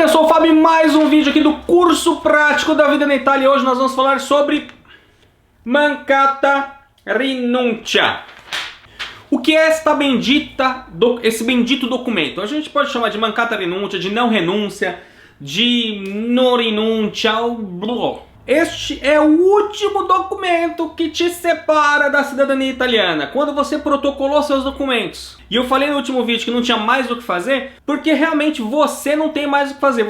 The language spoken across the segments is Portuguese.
bem, eu sou o Fábio, mais um vídeo aqui do curso prático da vida na Itália. E hoje nós vamos falar sobre mancata rinuncia. O que é esse bendito documento? A gente pode chamar de mancata rinuncia, de não renúncia, de non rinuncia, Este é o último documento que te separa da cidadania italiana, quando você protocolou seus documentos. E eu falei no último vídeo que não tinha mais o que fazer, porque realmente você não tem mais o que fazer.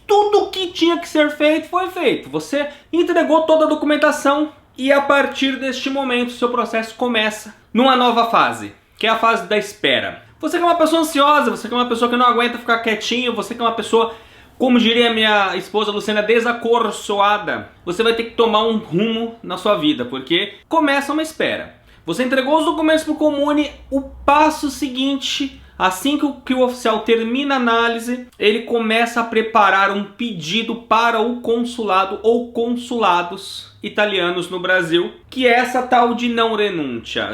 Tudo o que tinha que ser feito foi feito. Você entregou toda a documentação e a partir deste momento seu processo começa numa nova fase, que é a fase da espera. Você que é uma pessoa ansiosa, você que é uma pessoa que não aguenta ficar quietinho, você que é uma pessoa, como diria minha esposa Luciana, desacorçoada, você vai ter que tomar um rumo na sua vida, porque começa uma espera. Você entregou os documentos para o Comune, o passo seguinte, assim que o oficial termina a análise, ele começa a preparar um pedido para o consulado ou consulados italianos no Brasil, que é essa tal de não renúncia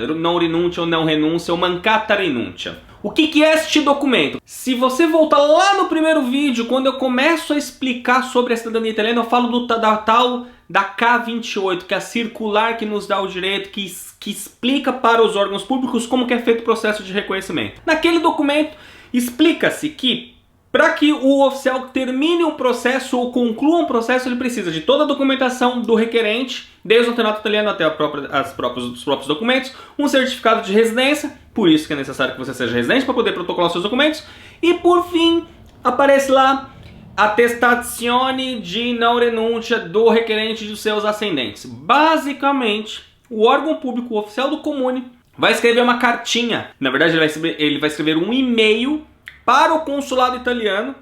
ou não renúncia, ou mancata rinuncia. O que é este documento? Se você voltar lá no primeiro vídeo, quando eu começo a explicar sobre a cidadania italiana, eu falo da tal da K28, que é a circular que nos dá o direito, que explica para os órgãos públicos como que é feito o processo de reconhecimento. Naquele documento explica-se que para que o oficial termine um processo ou conclua um processo, ele precisa de toda a documentação do requerente, desde o antenato italiano até os próprios documentos, um certificado de residência, por isso que é necessário que você seja residente para poder protocolar seus documentos, e por fim aparece lá attestazione di non rinuncia do requerente e dos seus ascendentes. Basicamente, o órgão público, o oficial do Comune, vai escrever uma cartinha, na verdade ele vai escrever um e-mail para o consulado italiano,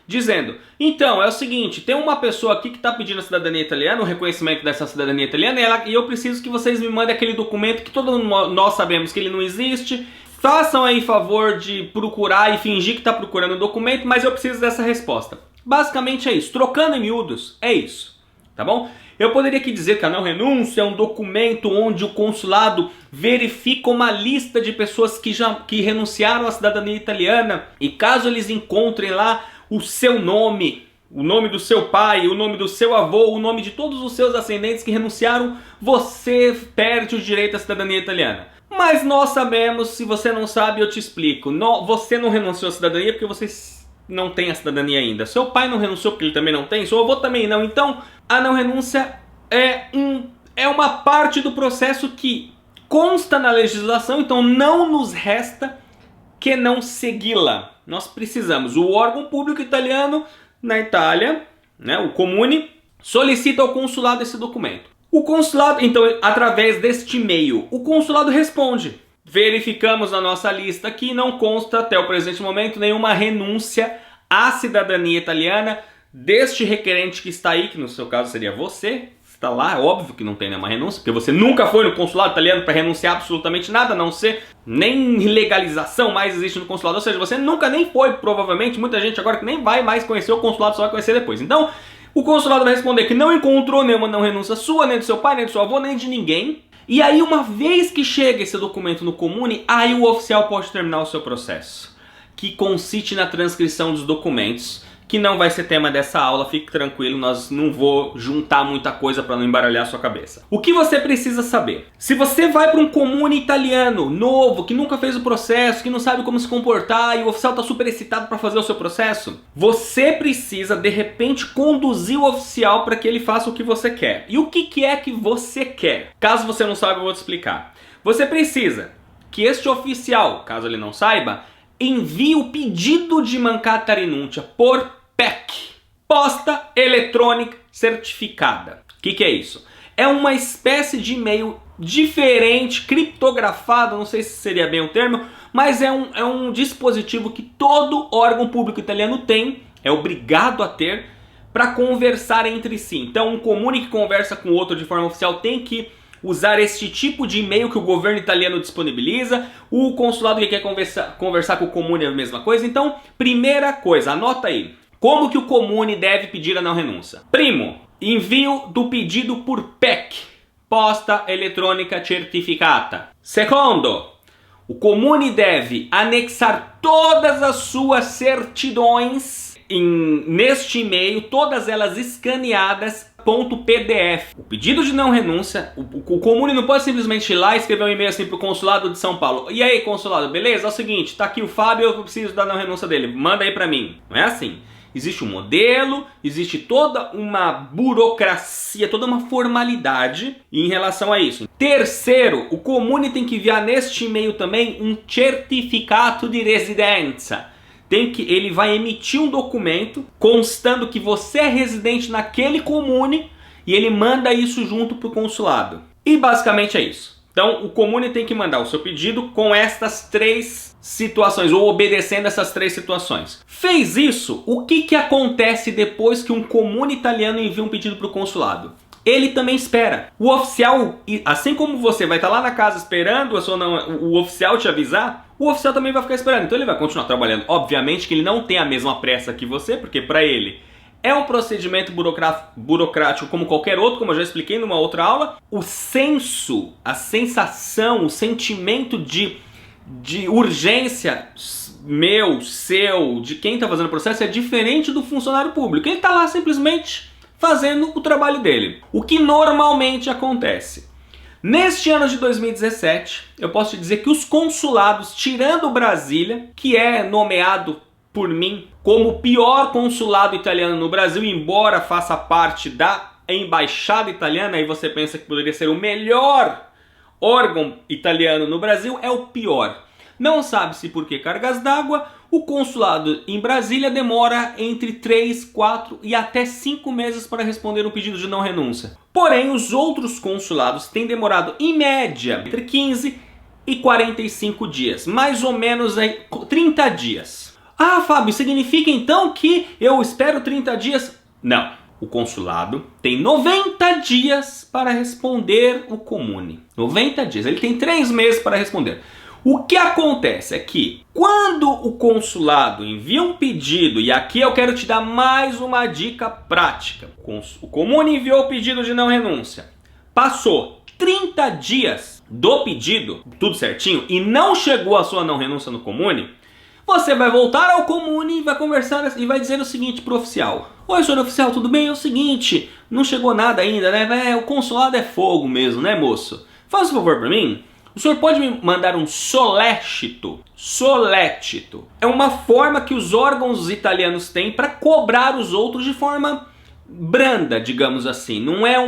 dizendo: então, é o seguinte, tem uma pessoa aqui que está pedindo a cidadania italiana, o reconhecimento dessa cidadania italiana, e eu preciso que vocês me mandem aquele documento que todos nós sabemos que ele não existe. Façam aí favor de procurar e fingir que está procurando o documento, mas eu preciso dessa resposta. Basicamente é isso, trocando em miúdos, é isso, tá bom? Eu poderia aqui dizer que a não renúncia é um documento onde o consulado verifica uma lista de pessoas que renunciaram à cidadania italiana, e caso eles encontrem lá o seu nome, o nome do seu pai, o nome do seu avô, o nome de todos os seus ascendentes que renunciaram, você perde o direito à cidadania italiana. Mas nós sabemos, se você não sabe eu te explico, você não renunciou à cidadania porque você não tem a cidadania ainda. Seu pai não renunciou porque ele também não tem, seu avô também não. Então, a não renúncia é uma parte do processo que consta na legislação, então não nos resta que não segui-la. Nós precisamos. O órgão público italiano na Itália, né, o Comune, solicita ao consulado esse documento. O consulado, então, através deste e-mail, o consulado responde: verificamos na nossa lista que não consta até o presente momento nenhuma renúncia à cidadania italiana deste requerente que está aí, que no seu caso seria você, está lá, é óbvio que não tem nenhuma renúncia, porque você nunca foi no consulado italiano para renunciar absolutamente nada, a não ser nem legalização mais existe no consulado, ou seja, você nunca nem foi, provavelmente, muita gente agora que nem vai mais conhecer o consulado, só vai conhecer depois. Então, o consulado vai responder que não encontrou nenhuma não renúncia sua, nem do seu pai, nem do seu avô, nem de ninguém. E aí, uma vez que chega esse documento no Comune, aí o oficial pode terminar o seu processo, que consiste na transcrição dos documentos, que não vai ser tema dessa aula, fique tranquilo, nós não vou juntar muita coisa para não embaralhar a sua cabeça. O que você precisa saber? Se você vai para um Comune italiano novo, que nunca fez o processo, que não sabe como se comportar e o oficial está super excitado para fazer o seu processo, você precisa de repente conduzir o oficial para que ele faça o que você quer. E o que é que você quer? Caso você não saiba, eu vou te explicar. Você precisa que este oficial, caso ele não saiba, envie o pedido de mancata rinuncia por PEC, posta eletrônica certificada. O que é isso? É uma espécie de e-mail diferente, criptografado, não sei se seria bem o termo, mas é um dispositivo que todo órgão público italiano tem, é obrigado a ter, para conversar entre si. Então, um Comune que conversa com outro de forma oficial tem que usar este tipo de e-mail que o governo italiano disponibiliza. O consulado que quer conversar com o Comune é a mesma coisa. Então, primeira coisa, anota aí. Como que o Comune deve pedir a não renúncia? Primo, envio do pedido por PEC, posta eletrônica certificata. Segundo, o Comune deve anexar todas as suas certidões neste e-mail, todas elas escaneadas .pdf. O pedido de não renúncia, o comune não pode simplesmente ir lá e escrever um e-mail assim pro consulado de São Paulo. E aí, consulado, beleza? É o seguinte, tá aqui o Fábio, eu preciso da não renúncia dele, manda aí pra mim. Não é assim. Existe um modelo, existe toda uma burocracia, toda uma formalidade em relação a isso. Terceiro, o comune tem que enviar neste e-mail também um certificado de residência. Ele vai emitir um documento constando que você é residente naquele comune e ele manda isso junto para o consulado. E basicamente é isso. Então o comune tem que mandar o seu pedido com estas 3 situações, ou obedecendo essas 3 situações. Fez isso, o que acontece depois que um comune italiano envia um pedido para o consulado? Ele também espera. O oficial, assim como você vai estar lá na casa esperando o oficial te avisar, o oficial também vai ficar esperando. Então ele vai continuar trabalhando. Obviamente que ele não tem a mesma pressa que você, porque para ele é um procedimento burocrático como qualquer outro, como eu já expliquei numa outra aula. O senso, a sensação, o sentimento de urgência meu, seu, de quem está fazendo o processo é diferente do funcionário público. Ele está lá simplesmente fazendo o trabalho dele. O que normalmente acontece. Neste ano de 2017, eu posso te dizer que os consulados, tirando Brasília, que é nomeado por mim como o pior consulado italiano no Brasil, embora faça parte da embaixada italiana, aí você pensa que poderia ser o melhor órgão italiano no Brasil, é o pior. Não sabe-se por que cargas d'água, o consulado em Brasília demora entre 3, 4 e até 5 meses para responder um pedido de não renúncia. Porém, os outros consulados têm demorado, em média, entre 15 e 45 dias. Mais ou menos 30 dias. Ah, Fábio, significa então que eu espero 30 dias? Não. O consulado tem 90 dias para responder o comune. 90 dias. Ele tem 3 meses para responder. O que acontece é que quando o consulado envia um pedido, e aqui eu quero te dar mais uma dica prática. O comune enviou o pedido de não renúncia. Passou 30 dias do pedido, tudo certinho, e não chegou a sua não renúncia no comune, você vai voltar ao comune e vai conversar e vai dizer o seguinte pro oficial. Oi, senhor oficial, tudo bem? É o seguinte, não chegou nada ainda, né? O consulado é fogo mesmo, né, moço? Faz um favor pra mim. O senhor pode me mandar um solécito? Solécito. É uma forma que os órgãos italianos têm para cobrar os outros de forma branda, digamos assim. Não é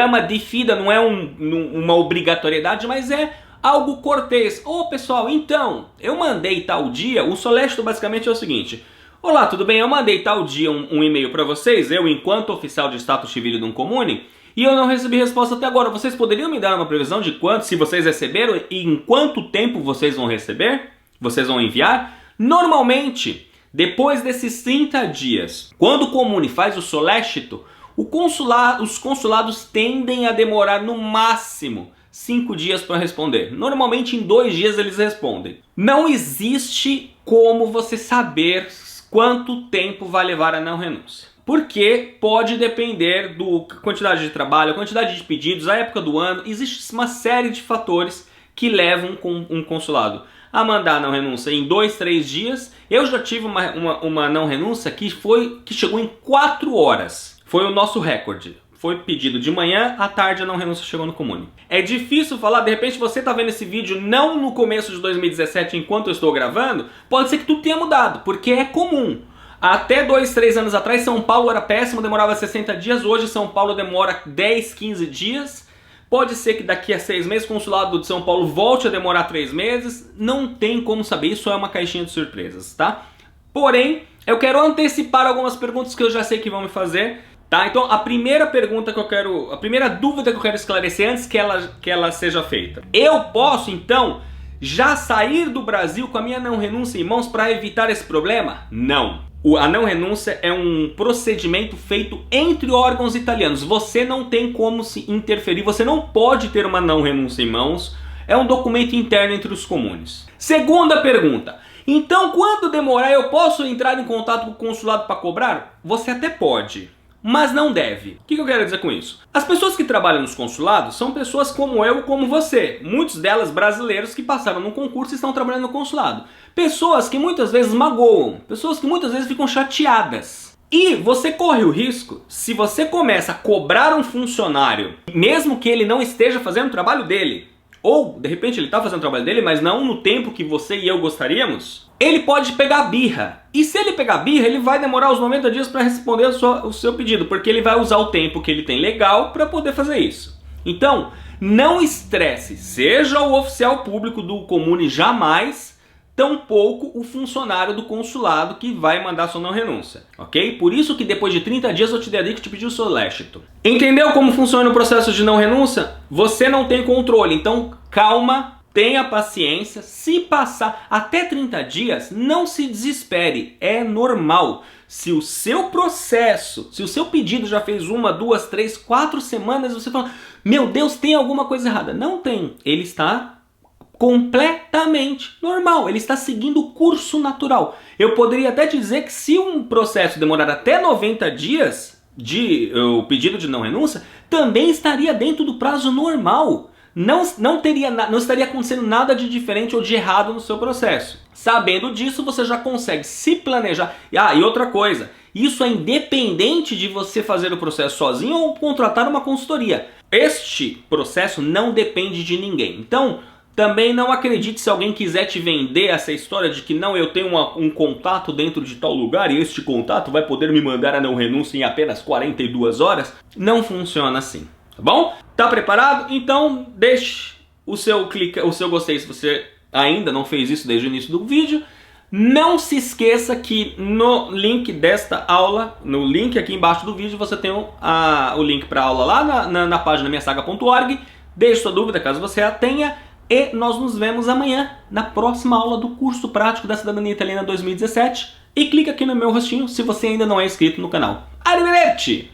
uma diffida, não é uma obrigatoriedade, mas é algo cortês. Ô pessoal, então, eu mandei tal dia, o solécito basicamente é o seguinte. Olá, tudo bem? Eu mandei tal dia um e-mail para vocês, eu enquanto oficial de status civil de um comune, e eu não recebi resposta até agora. Vocês poderiam me dar uma previsão de quanto, se vocês receberam, e em quanto tempo vocês vão receber? Vocês vão enviar? Normalmente, depois desses 30 dias, quando o comune faz o solécito, os consulados tendem a demorar no máximo 5 dias para responder. Normalmente em 2 dias eles respondem. Não existe como você saber quanto tempo vai levar a não renúncia. Porque pode depender da quantidade de trabalho, a quantidade de pedidos, a época do ano. Existe uma série de fatores que levam um consulado a mandar a não renúncia em 2, 3 dias. Eu já tive uma não renúncia que chegou em 4 horas. Foi o nosso recorde. Foi pedido de manhã, à tarde a não renúncia chegou no comune. É difícil falar, de repente você está vendo esse vídeo não no começo de 2017 enquanto eu estou gravando, pode ser que tudo tenha mudado, porque é comum. Até 2, 3 anos atrás, São Paulo era péssimo, demorava 60 dias. Hoje, São Paulo demora 10, 15 dias. Pode ser que daqui a 6 meses, o consulado de São Paulo volte a demorar 3 meses. Não tem como saber, isso é uma caixinha de surpresas, tá? Porém, eu quero antecipar algumas perguntas que eu já sei que vão me fazer, tá? Então, a primeira dúvida que eu quero esclarecer antes que ela seja feita. Eu posso, então, já sair do Brasil com a minha não renúncia em mãos para evitar esse problema? Não. A não renúncia é um procedimento feito entre órgãos italianos. Você não tem como se interferir, você não pode ter uma não renúncia em mãos. É um documento interno entre os comunes. Segunda pergunta. Então, quando demorar, eu posso entrar em contato com o consulado para cobrar? Você até pode. mas não deve. O que eu quero dizer com isso? As pessoas que trabalham nos consulados são pessoas como eu, como você. Muitos delas brasileiros que passaram num concurso e estão trabalhando no consulado. Pessoas que muitas vezes magoam, pessoas que muitas vezes ficam chateadas. E você corre o risco, se você começa a cobrar um funcionário, mesmo que ele não esteja fazendo o trabalho dele, ou de repente ele está fazendo o trabalho dele, mas não no tempo que você e eu gostaríamos, ele pode pegar birra. E se ele pegar birra, ele vai demorar os 90 dias para responder o seu pedido, porque ele vai usar o tempo que ele tem legal para poder fazer isso. Então, não estresse, seja o oficial público do Comune jamais, tampouco o funcionário do consulado que vai mandar sua não renúncia, ok? Por isso que depois de 30 dias eu te dei a dica de te pedir o seu léxito. Entendeu como funciona o processo de não renúncia? Você não tem controle, então calma, tenha paciência. Se passar até 30 dias, não se desespere, é normal. Se o seu processo, se o seu pedido já fez 1, 2, 3, 4 semanas, você fala, meu Deus, tem alguma coisa errada. Não tem, ele está completamente normal, ele está seguindo o curso natural. Eu poderia até dizer que se um processo demorar até 90 dias o pedido de não renúncia, também estaria dentro do prazo normal. Não estaria acontecendo nada de diferente ou de errado no seu processo. Sabendo disso, você já consegue se planejar. E outra coisa, isso é independente de você fazer o processo sozinho ou contratar uma consultoria. Este processo não depende de ninguém. Então, também não acredite se alguém quiser te vender essa história de que não, eu tenho um contato dentro de tal lugar e este contato vai poder me mandar a não renúncia em apenas 42 horas. Não funciona assim, tá bom? Tá preparado? Então deixe o seu gostei se você ainda não fez isso desde o início do vídeo. Não se esqueça que no link desta aula, no link aqui embaixo do vídeo, você tem o link para a aula lá na página minhasaga.org. Deixe sua dúvida caso você a tenha. E nós nos vemos amanhã na próxima aula do curso prático da Cidadania Italiana 2017. E clica aqui no meu rostinho se você ainda não é inscrito no canal. Arrivederci!